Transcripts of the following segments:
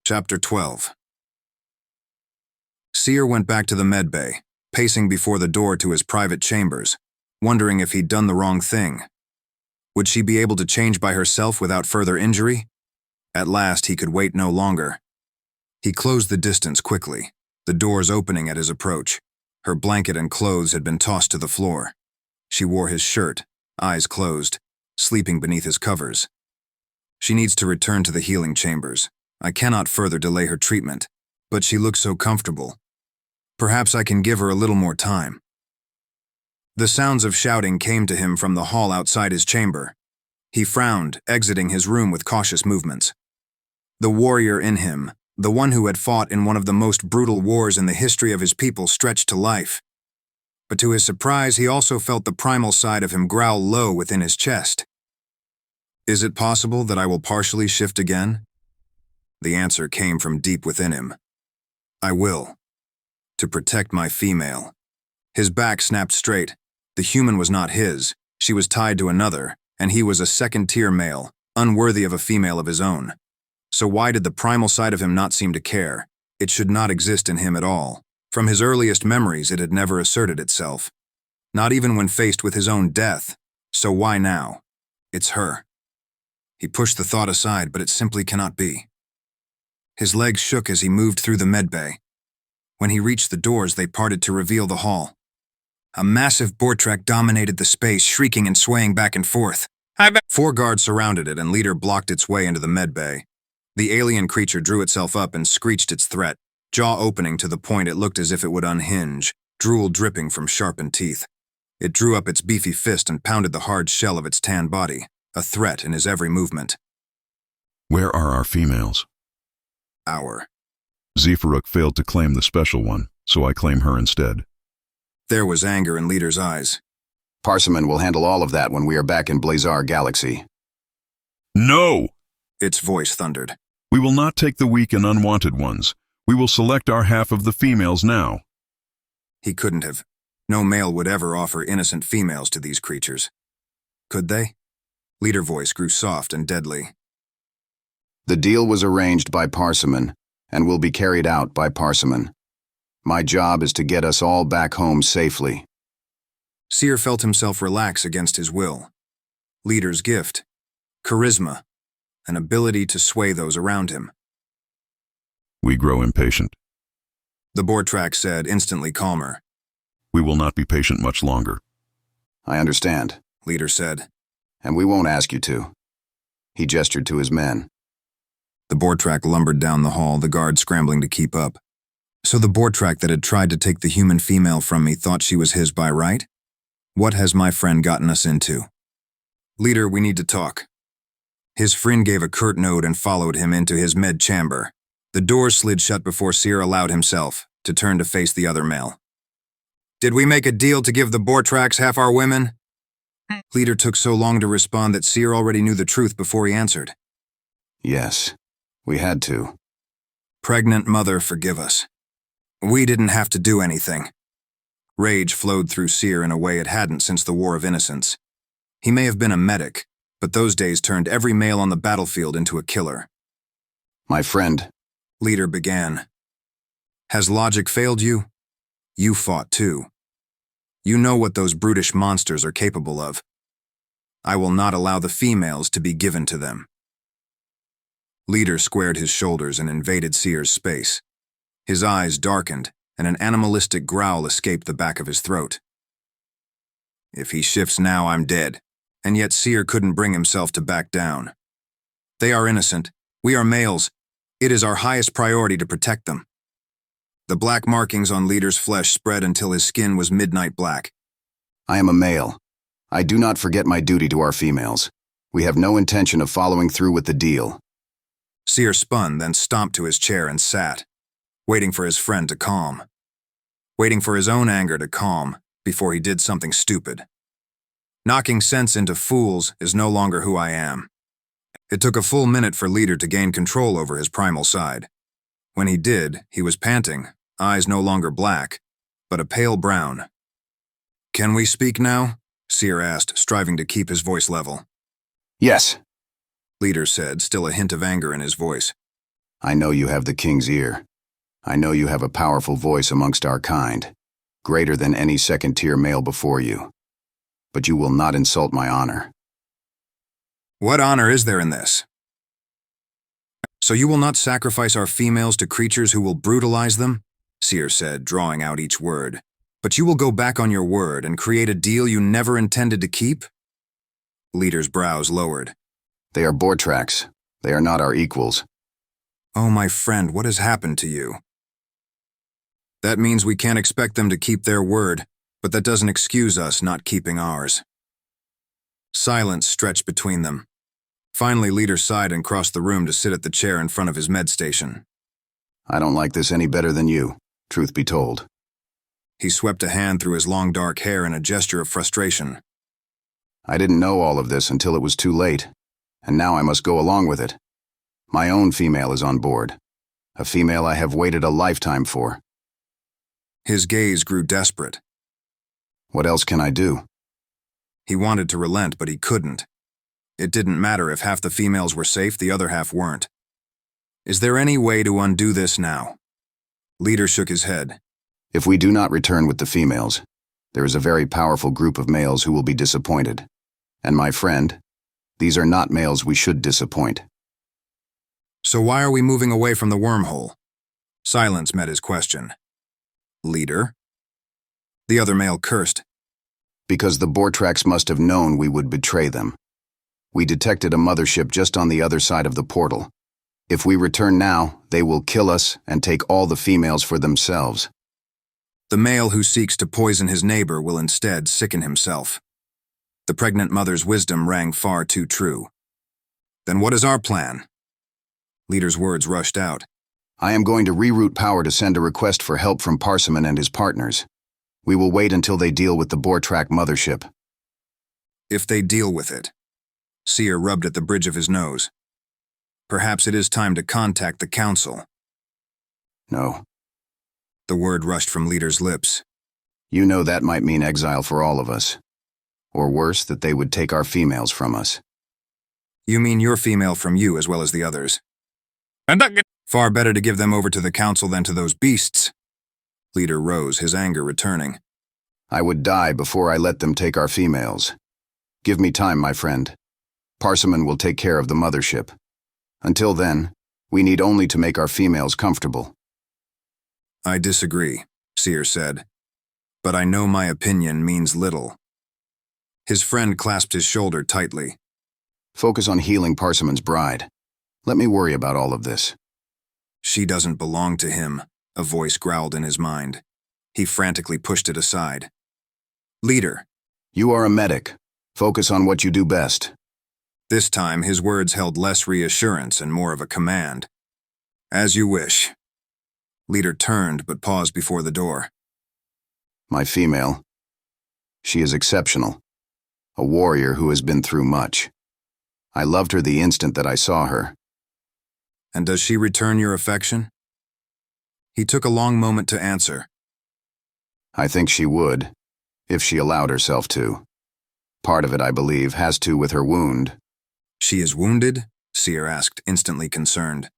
Chapter 12. Seer went back to the medbay, pacing before the door to his private chambers, wondering if he'd done the wrong thing. Would she be able to change by herself without further injury? At last, he could wait no longer. He closed the distance quickly, the doors opening at his approach. Her blanket and clothes had been tossed to the floor. She wore his shirt, eyes closed, sleeping beneath his covers. She needs to return to the healing chambers. I cannot further delay her treatment, but she looks so comfortable. Perhaps I can give her a little more time. The sounds of shouting came to him from the hall outside his chamber. He frowned, exiting his room with cautious movements. The warrior in him, the one who had fought in one of the most brutal wars in the history of his people, stretched to life. But to his surprise, he also felt the primal side of him growl low within his chest. Is it possible that I will partially shift again? The answer came from deep within him. I will. To protect my female. His back snapped straight. The human was not his. She was tied to another, and he was a second-tier male, unworthy of a female of his own. So why did the primal side of him not seem to care? It should not exist in him at all. From his earliest memories, it had never asserted itself. Not even when faced with his own death. So why now? It's her. He pushed the thought aside, but it simply cannot be. His legs shook as he moved through the medbay. When he reached the doors, they parted to reveal the hall. A massive Bortrak dominated the space, shrieking and swaying back and forth. 4 guards surrounded it, and Leader blocked its way into the medbay. The alien creature drew itself up and screeched its threat, jaw opening to the point it looked as if it would unhinge, drool dripping from sharpened teeth. It drew up its beefy fist and pounded the hard shell of its tan body, a threat in his every movement. Where are our females? Our. Zephyruk failed to claim the special one, so I claim her instead. There was anger in Leader's eyes. Parsimon will handle all of that when we are back in Blazar Galaxy. No! Its voice thundered. We will not take the weak and unwanted ones. We will select our half of the females now. He couldn't have. No male would ever offer innocent females to these creatures. Could they? Leader voice grew soft and deadly. The deal was arranged by Parsimon, and will be carried out by Parsimon. My job is to get us all back home safely. Seer felt himself relax against his will. Leader's gift. Charisma. An ability to sway those around him. We grow impatient. The Bortrak said, instantly calmer. We will not be patient much longer. I understand, Leader said. and we won't ask you to. He gestured to his men. The Bortrak lumbered down the hall, the guard scrambling to keep up. So the Bortrak that had tried to take the human female from me thought she was his by right? What has my friend gotten us into? Leader, we need to talk. His friend gave a curt nod and followed him into his med chamber. The door slid shut before Seer allowed himself to turn to face the other male. Did we make a deal to give the Bortraks half our women? Leader took so long to respond that Seer already knew the truth before he answered. Yes, we had to. Pregnant mother, forgive us. We didn't have to do anything. Rage flowed through Seer in a way it hadn't since the War of Innocence. He may have been a medic, but those days turned every male on the battlefield into a killer. My friend, Leader began. Has logic failed you? You fought too. You know what those brutish monsters are capable of. I will not allow the females to be given to them. Leader squared his shoulders and invaded Seer's space. His eyes darkened, and an animalistic growl escaped the back of his throat. If he shifts now, I'm dead. And yet Seer couldn't bring himself to back down. They are innocent. We are males. It is our highest priority to protect them. The black markings on Leader's flesh spread until his skin was midnight black. I am a male. I do not forget my duty to our females. We have no intention of following through with the deal. Seer spun, then stomped to his chair and sat, waiting for his friend to calm. Waiting for his own anger to calm before he did something stupid. Knocking sense into fools is no longer who I am. It took a full minute for Leader to gain control over his primal side. When he did, he was panting, eyes no longer black, but a pale brown. Can we speak now? Seer asked, striving to keep his voice level. Yes. Leader said, still a hint of anger in his voice. I know you have the king's ear. I know you have a powerful voice amongst our kind, greater than any second-tier male before you. But you will not insult my honor. What honor is there in this? So you will not sacrifice our females to creatures who will brutalize them? Seer said, drawing out each word. But you will go back on your word and create a deal you never intended to keep? Leader's brows lowered. They are Bortrax. They are not our equals. Oh, my friend, what has happened to you? That means we can't expect them to keep their word, but that doesn't excuse us not keeping ours. Silence stretched between them. Finally, Leader sighed and crossed the room to sit at the chair in front of his med station. I don't like this any better than you, truth be told. He swept a hand through his long dark hair in a gesture of frustration. I didn't know all of this until it was too late, and now I must go along with it. My own female is on board, a female I have waited a lifetime for. His gaze grew desperate. What else can I do? He wanted to relent, but he couldn't. It didn't matter if half the females were safe, the other half weren't. Is there any way to undo this now? Leader shook his head. If we do not return with the females, there is a very powerful group of males who will be disappointed. And my friend, these are not males we should disappoint. So why are we moving away from the wormhole? Silence met his question. Leader? The other male cursed. Because the Bortrax must have known we would betray them. We detected a mothership just on the other side of the portal. If we return now, they will kill us and take all the females for themselves. The male who seeks to poison his neighbor will instead sicken himself. The pregnant mother's wisdom rang far too true. Then what is our plan? Leader's words rushed out. I am going to reroute power to send a request for help from Parsimon and his partners. We will wait until they deal with the Bortrax mothership. If they deal with it. Seer rubbed at the bridge of his nose. Perhaps it is time to contact the council. No. The word rushed from Leader's lips. You know that might mean exile for all of us. Or worse, that they would take our females from us. You mean your female from you as well as the others? Far better to give them over to the council than to those beasts. Leader rose, his anger returning. I would die before I let them take our females. Give me time, my friend. Parsimon will take care of the mothership. Until then, we need only to make our females comfortable. I disagree, Seer said. But I know my opinion means little. His friend clasped his shoulder tightly. Focus on healing Parsimon's bride. Let me worry about all of this. She doesn't belong to him, a voice growled in his mind. He frantically pushed it aside. Leader. You are a medic. Focus on what you do best. This time, his words held less reassurance and more of a command. As you wish. Leader turned but paused before the door. My female. She is exceptional. A warrior who has been through much. I loved her the instant that I saw her. And does she return your affection? He took a long moment to answer. I think she would, if she allowed herself to. Part of it, I believe, has to with her wound. She is wounded? Seer asked, instantly concerned.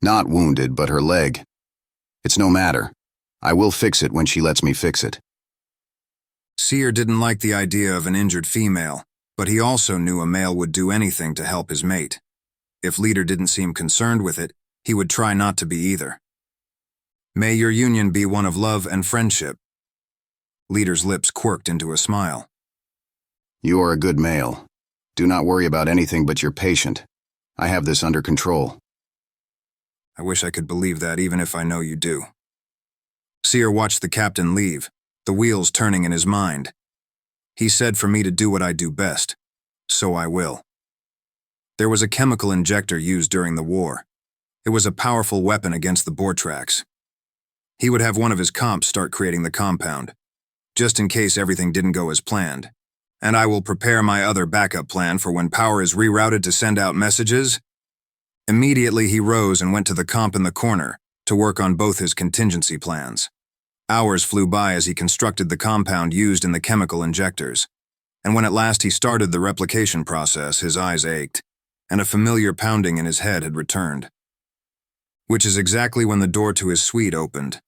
Not wounded, but her leg. It's no matter. I will fix it when she lets me fix it. Seer didn't like the idea of an injured female, but he also knew a male would do anything to help his mate. If Leader didn't seem concerned with it, he would try not to be either. May your union be one of love and friendship. Leader's lips quirked into a smile. You are a good male. Do not worry about anything but your patient. I have this under control. I wish I could believe that even if I know you do. Seer watched the captain leave, the wheels turning in his mind. He said for me to do what I do best, so I will. There was a chemical injector used during the war. It was a powerful weapon against the Bortrax. He would have one of his comps start creating the compound, just in case everything didn't go as planned. And I will prepare my other backup plan for when power is rerouted to send out messages. Immediately he rose and went to the comp in the corner to work on both his contingency plans. Hours flew by as he constructed the compound used in the chemical injectors. And when at last he started the replication process, his eyes ached, and a familiar pounding in his head had returned. which is exactly when the door to his suite opened.